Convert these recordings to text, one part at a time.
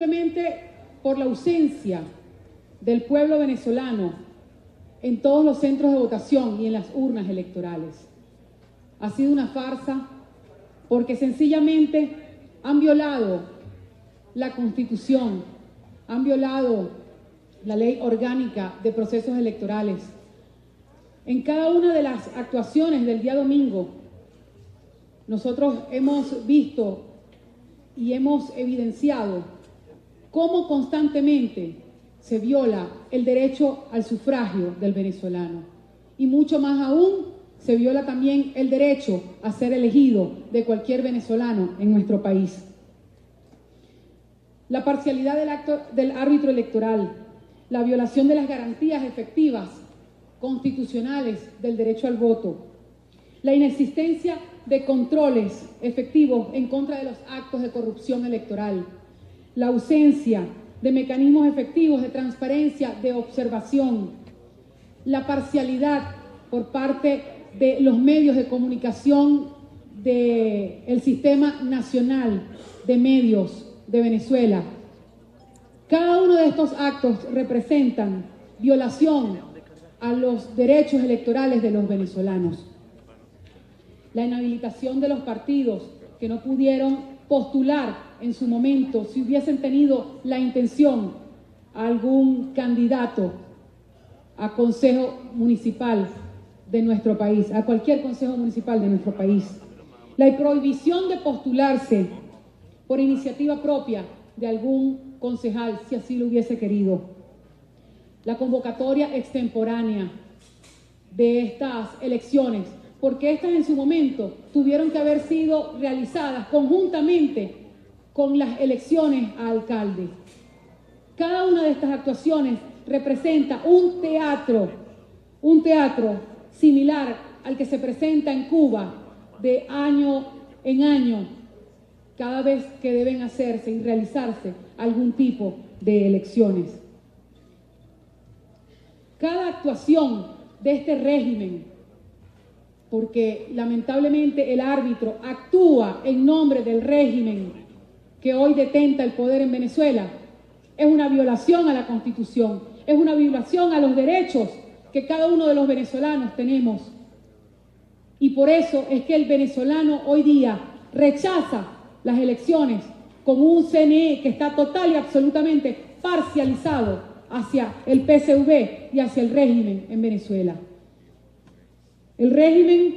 Simplemente por la ausencia del pueblo venezolano en todos los centros de votación y en las urnas electorales. Ha sido una farsa porque sencillamente han violado la Constitución, han violado la ley orgánica de procesos electorales. En cada una de las actuaciones del día domingo, nosotros hemos visto y hemos evidenciado cómo constantemente se viola el derecho al sufragio del venezolano. Y mucho más aún, se viola también el derecho a ser elegido de cualquier venezolano en nuestro país. La parcialidad del árbitro electoral, la violación de las garantías efectivas constitucionales del derecho al voto, la inexistencia de controles efectivos en contra de los actos de corrupción electoral, la ausencia de mecanismos efectivos de transparencia, de observación, la parcialidad por parte de los medios de comunicación del Sistema Nacional de Medios de Venezuela. Cada uno de estos actos representan violación a los derechos electorales de los venezolanos. La inhabilitación de los partidos que no pudieron postular en su momento, si hubiesen tenido la intención, a algún candidato a consejo municipal de nuestro país, a cualquier consejo municipal de nuestro país. La prohibición de postularse por iniciativa propia de algún concejal, si así lo hubiese querido. La convocatoria extemporánea de estas elecciones, porque estas en su momento tuvieron que haber sido realizadas conjuntamente con las elecciones a alcalde. Cada una de estas actuaciones representa un teatro similar al que se presenta en Cuba de año en año, cada vez que deben hacerse y realizarse algún tipo de elecciones. Cada actuación de este régimen, porque lamentablemente el árbitro actúa en nombre del régimen que hoy detenta el poder en Venezuela, es una violación a la Constitución, es una violación a los derechos que cada uno de los venezolanos tenemos. Y por eso es que el venezolano hoy día rechaza las elecciones con un CNE que está total y absolutamente parcializado hacia el PSV y hacia el régimen en Venezuela. El régimen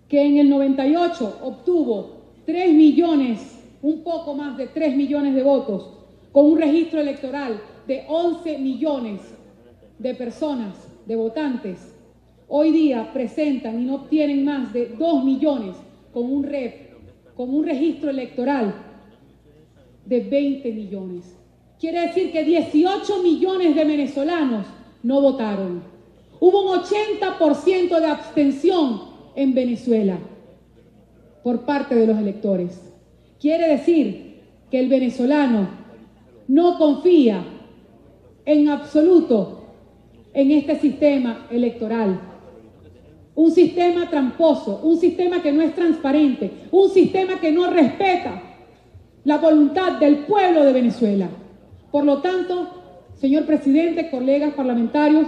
que en el 98 obtuvo 3 millones, un poco más de 3 millones de votos, con un registro electoral de 11 millones de personas, de votantes, hoy día presentan y no obtienen más de 2 millones con un registro electoral de 20 millones. Quiere decir que 18 millones de venezolanos no votaron. Hubo un 80% de abstención en Venezuela por parte de los electores. Quiere decir que el venezolano no confía en absoluto en este sistema electoral. Un sistema tramposo, un sistema que no es transparente, un sistema que no respeta la voluntad del pueblo de Venezuela. Por lo tanto, señor presidente, colegas parlamentarios,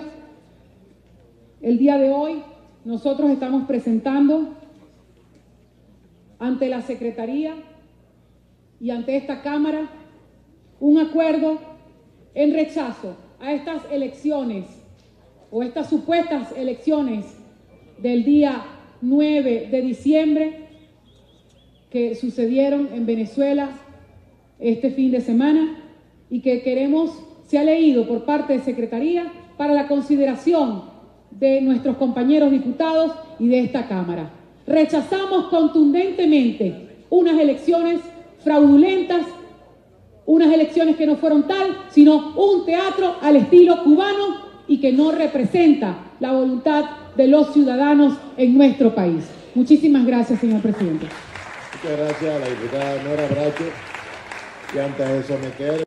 el día de hoy nosotros estamos presentando ante la Secretaría y ante esta Cámara un acuerdo en rechazo a estas elecciones o estas supuestas elecciones del día 9 de diciembre que sucedieron en Venezuela este fin de semana y que queremos sea leído por parte de Secretaría para la consideración de nuestros compañeros diputados y de esta Cámara. Rechazamos contundentemente unas elecciones fraudulentas, unas elecciones que no fueron tal, sino un teatro al estilo cubano y que no representa la voluntad de los ciudadanos en nuestro país. Muchísimas gracias, señor presidente. Muchas gracias a la diputada Nora Bracho. Y antes de someter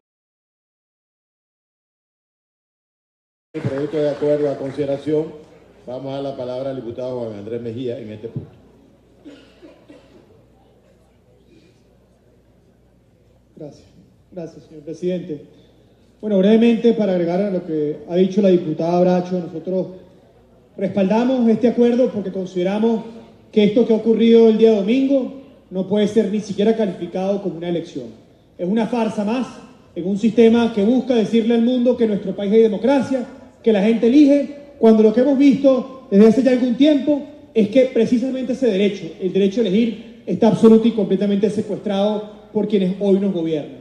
el proyecto de acuerdo a consideración, vamos a dar la palabra al diputado Juan Andrés Mejía en este punto. Gracias. Gracias, señor presidente. Bueno, brevemente, para agregar a lo que ha dicho la diputada Bracho, nosotros respaldamos este acuerdo porque consideramos que esto que ha ocurrido el día domingo no puede ser ni siquiera calificado como una elección. Es una farsa más en un sistema que busca decirle al mundo que en nuestro país hay democracia, que la gente elige, cuando lo que hemos visto desde hace ya algún tiempo es que precisamente ese derecho, el derecho a elegir, está absoluto y completamente secuestrado por quienes hoy nos gobiernan.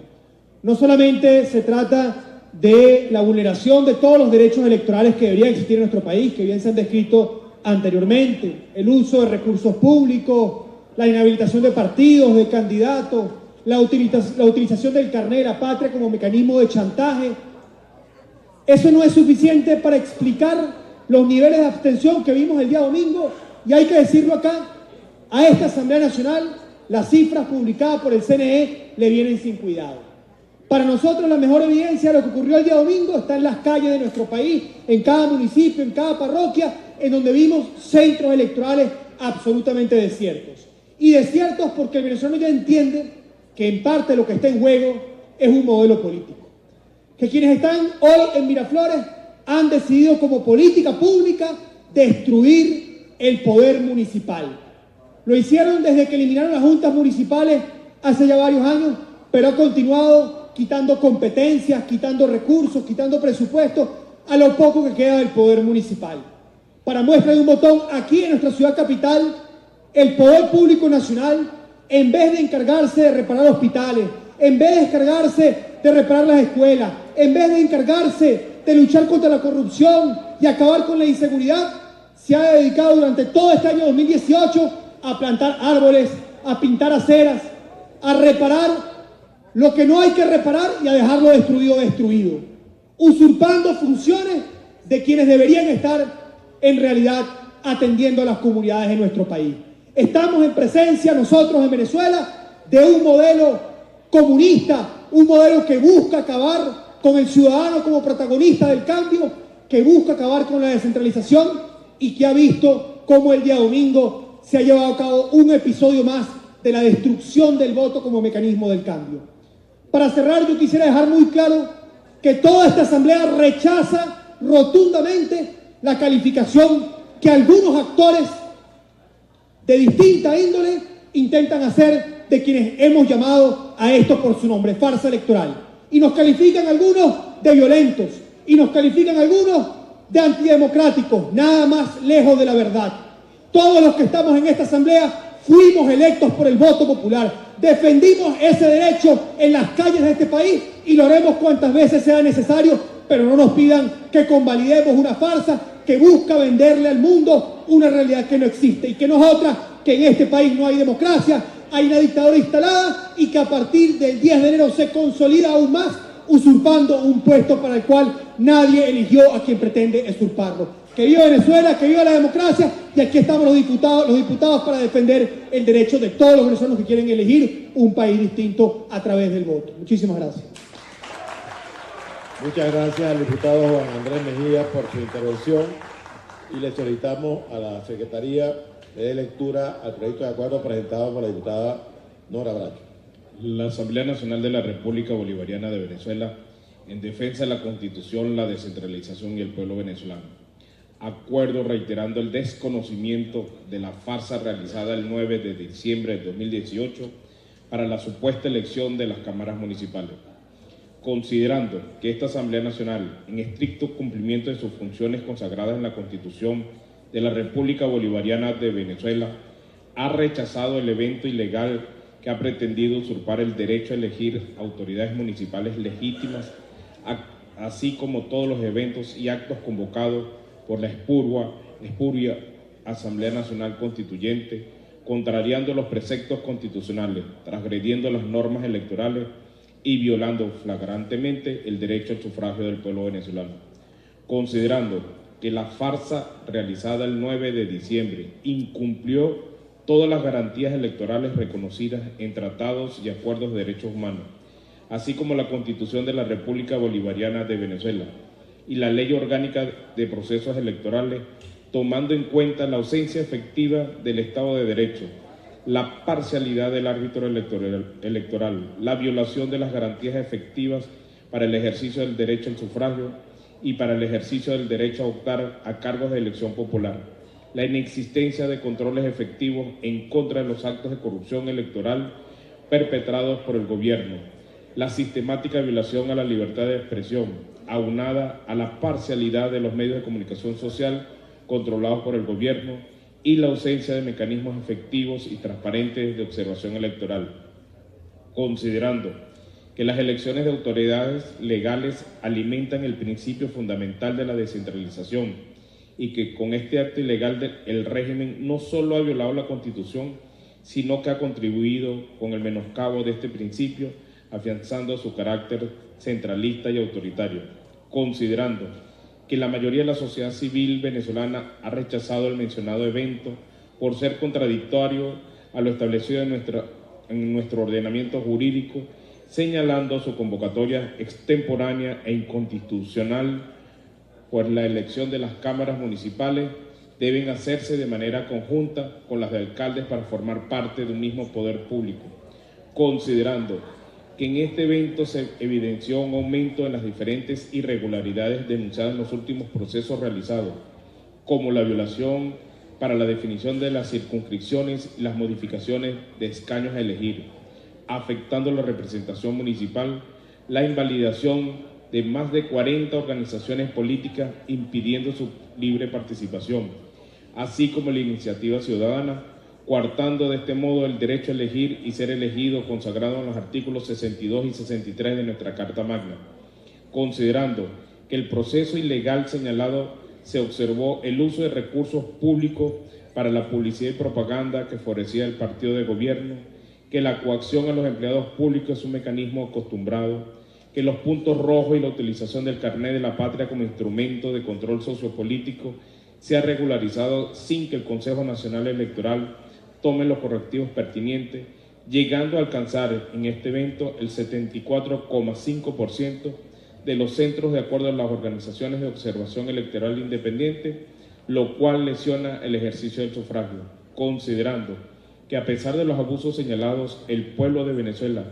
No solamente se trata de la vulneración de todos los derechos electorales que deberían existir en nuestro país, que bien se han descrito anteriormente, el uso de recursos públicos, la inhabilitación de partidos, de candidatos, la utilización del carnet de la patria como mecanismo de chantaje. Eso no es suficiente para explicar los niveles de abstención que vimos el día domingo, y hay que decirlo acá, a esta Asamblea Nacional las cifras publicadas por el CNE le vienen sin cuidado. Para nosotros la mejor evidencia de lo que ocurrió el día domingo está en las calles de nuestro país, en cada municipio, en cada parroquia, en donde vimos centros electorales absolutamente desiertos. Y desiertos porque el venezolano ya entiende que en parte lo que está en juego es un modelo político. Que quienes están hoy en Miraflores han decidido como política pública destruir el poder municipal. Lo hicieron desde que eliminaron las juntas municipales hace ya varios años, pero ha continuado quitando competencias, quitando recursos, quitando presupuestos a lo poco que queda del poder municipal. Para muestra de un botón, aquí en nuestra ciudad capital, el Poder Público Nacional, en vez de encargarse de reparar hospitales, en vez de encargarse de reparar las escuelas, en vez de encargarse de luchar contra la corrupción y acabar con la inseguridad, se ha dedicado durante todo este año 2018 a plantar árboles, a pintar aceras, a reparar lo que no hay que reparar y a dejarlo destruido, usurpando funciones de quienes deberían estar en realidad atendiendo a las comunidades de nuestro país. Estamos en presencia nosotros en Venezuela de un modelo comunista, un modelo que busca acabar con el ciudadano como protagonista del cambio, que busca acabar con la descentralización y que ha visto cómo el día domingo se ha llevado a cabo un episodio más de la destrucción del voto como mecanismo del cambio. Para cerrar, yo quisiera dejar muy claro que toda esta asamblea rechaza rotundamente la calificación que algunos actores de distinta índole intentan hacer de quienes hemos llamado a esto por su nombre, farsa electoral. Y nos califican algunos de violentos, y nos califican algunos de antidemocráticos, nada más lejos de la verdad. Todos los que estamos en esta asamblea fuimos electos por el voto popular, defendimos ese derecho en las calles de este país y lo haremos cuantas veces sea necesario, pero no nos pidan que convalidemos una farsa que busca venderle al mundo una realidad que no existe y que no es otra que en este país no hay democracia, hay una dictadura instalada y que a partir del 10 de enero se consolida aún más usurpando un puesto para el cual nadie eligió a quien pretende usurparlo. Que viva Venezuela, que viva la democracia, y aquí estamos los diputados para defender el derecho de todos los venezolanos que quieren elegir un país distinto a través del voto. Muchísimas gracias. Muchas gracias al diputado Juan Andrés Mejía por su intervención y le solicitamos a la Secretaría de dé lectura al proyecto de acuerdo presentado por la diputada Nora Bracho. La Asamblea Nacional de la República Bolivariana de Venezuela, en defensa de la Constitución, la descentralización y el pueblo venezolano. Acuerdo reiterando el desconocimiento de la farsa realizada el 9 de diciembre de 2018 para la supuesta elección de las cámaras municipales. Considerando que esta Asamblea Nacional, en estricto cumplimiento de sus funciones consagradas en la Constitución de la República Bolivariana de Venezuela, ha rechazado el evento ilegal que ha pretendido usurpar el derecho a elegir autoridades municipales legítimas, así como todos los eventos y actos convocados por la espuria Asamblea Nacional Constituyente, contrariando los preceptos constitucionales, transgrediendo las normas electorales y violando flagrantemente el derecho al sufragio del pueblo venezolano. Considerando que la farsa realizada el 9 de diciembre incumplió todas las garantías electorales reconocidas en tratados y acuerdos de derechos humanos, así como la Constitución de la República Bolivariana de Venezuela y la Ley Orgánica de Procesos Electorales, tomando en cuenta la ausencia efectiva del Estado de Derecho, la parcialidad del árbitro electoral, la violación de las garantías efectivas para el ejercicio del derecho al sufragio y para el ejercicio del derecho a optar a cargos de elección popular, la inexistencia de controles efectivos en contra de los actos de corrupción electoral perpetrados por el gobierno, la sistemática violación a la libertad de expresión, aunada a la parcialidad de los medios de comunicación social controlados por el gobierno y la ausencia de mecanismos efectivos y transparentes de observación electoral, considerando que las elecciones de autoridades legales alimentan el principio fundamental de la descentralización y que con este acto ilegal el régimen no solo ha violado la Constitución, sino que ha contribuido con el menoscabo de este principio, afianzando su carácter centralista y autoritario, considerando que la mayoría de la sociedad civil venezolana ha rechazado el mencionado evento por ser contradictorio a lo establecido en nuestro ordenamiento jurídico, señalando su convocatoria extemporánea e inconstitucional, pues la elección de las cámaras municipales deben hacerse de manera conjunta con las de alcaldes para formar parte de un mismo poder público, considerando que en este evento se evidenció un aumento en las diferentes irregularidades denunciadas en los últimos procesos realizados, como la violación para la definición de las circunscripciones y las modificaciones de escaños a elegir, afectando la representación municipal, la invalidación de más de 40 organizaciones políticas impidiendo su libre participación, así como la iniciativa ciudadana, coartando de este modo el derecho a elegir y ser elegido consagrado en los artículos 62 y 63 de nuestra Carta Magna, considerando que el proceso ilegal señalado se observó el uso de recursos públicos para la publicidad y propaganda que favorecía el partido de gobierno, que la coacción a los empleados públicos es un mecanismo acostumbrado, que los puntos rojos y la utilización del carnet de la patria como instrumento de control sociopolítico se ha regularizado sin que el Consejo Nacional Electoral tome los correctivos pertinentes, llegando a alcanzar en este evento el 74,5% de los centros de acuerdo a las organizaciones de observación electoral independiente, lo cual lesiona el ejercicio del sufragio, considerando que a pesar de los abusos señalados, el pueblo de Venezuela,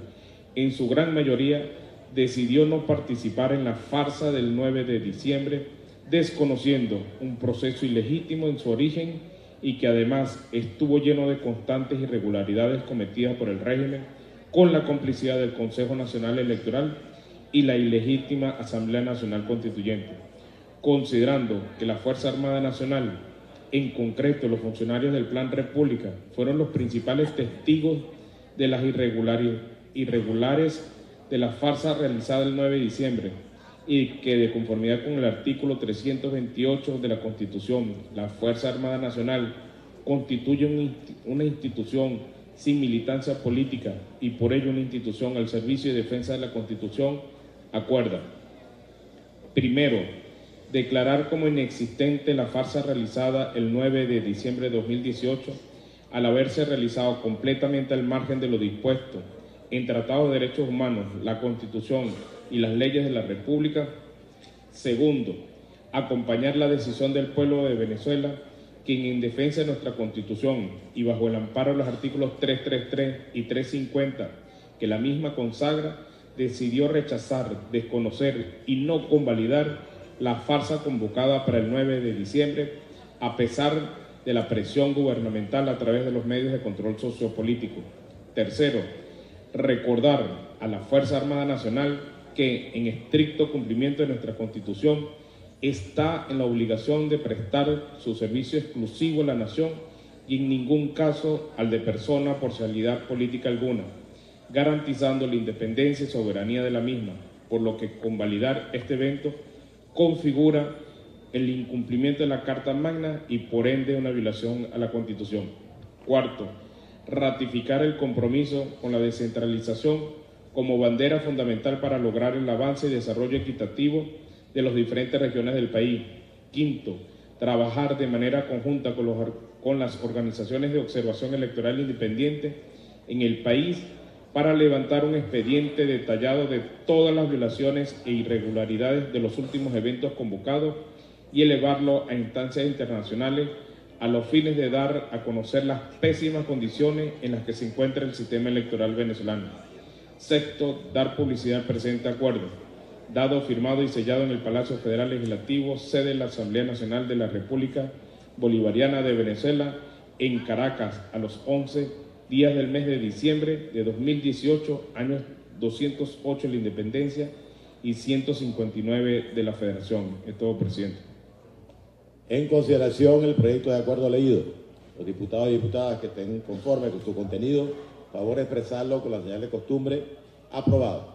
en su gran mayoría, decidió no participar en la farsa del 9 de diciembre, desconociendo un proceso ilegítimo en su origen y que además estuvo lleno de constantes irregularidades cometidas por el régimen con la complicidad del Consejo Nacional Electoral y la ilegítima Asamblea Nacional Constituyente, considerando que la Fuerza Armada Nacional, en concreto los funcionarios del Plan República, fueron los principales testigos de las irregulares de la farsa realizada el 9 de diciembre, y que de conformidad con el artículo 328 de la Constitución, la Fuerza Armada Nacional constituye una institución sin militancia política y por ello una institución al servicio y defensa de la Constitución, acuerda: primero, declarar como inexistente la farsa realizada el 9 de diciembre de 2018 al haberse realizado completamente al margen de lo dispuesto en Tratados de Derechos Humanos, la Constitución y las leyes de la República. Segundo, acompañar la decisión del pueblo de Venezuela, quien en defensa de nuestra Constitución y bajo el amparo de los artículos 333 y 350 que la misma consagra, decidió rechazar, desconocer y no convalidar la farsa convocada para el 9 de diciembre, a pesar de la presión gubernamental a través de los medios de control sociopolítico. Tercero, recordar a la Fuerza Armada Nacional que, en estricto cumplimiento de nuestra Constitución, está en la obligación de prestar su servicio exclusivo a la nación y en ningún caso al de persona por parcialidad política alguna, garantizando la independencia y soberanía de la misma, por lo que convalidar este evento configura el incumplimiento de la Carta Magna y por ende una violación a la Constitución. Cuarto, ratificar el compromiso con la descentralización como bandera fundamental para lograr el avance y desarrollo equitativo de las diferentes regiones del país. Quinto, trabajar de manera conjunta con las organizaciones de observación electoral independiente en el país para levantar un expediente detallado de todas las violaciones e irregularidades de los últimos eventos convocados y elevarlo a instancias internacionales a los fines de dar a conocer las pésimas condiciones en las que se encuentra el sistema electoral venezolano. Sexto, dar publicidad al presente acuerdo, dado, firmado y sellado en el Palacio Federal Legislativo, sede de la Asamblea Nacional de la República Bolivariana de Venezuela, en Caracas, a los 11 días del mes de diciembre de 2018, años 208 de la independencia y 159 de la Federación. Es todo, presidente. En consideración el proyecto de acuerdo leído, los diputados y diputadas que estén conformes con su contenido, favor de expresarlo con la señal de costumbre. Aprobado.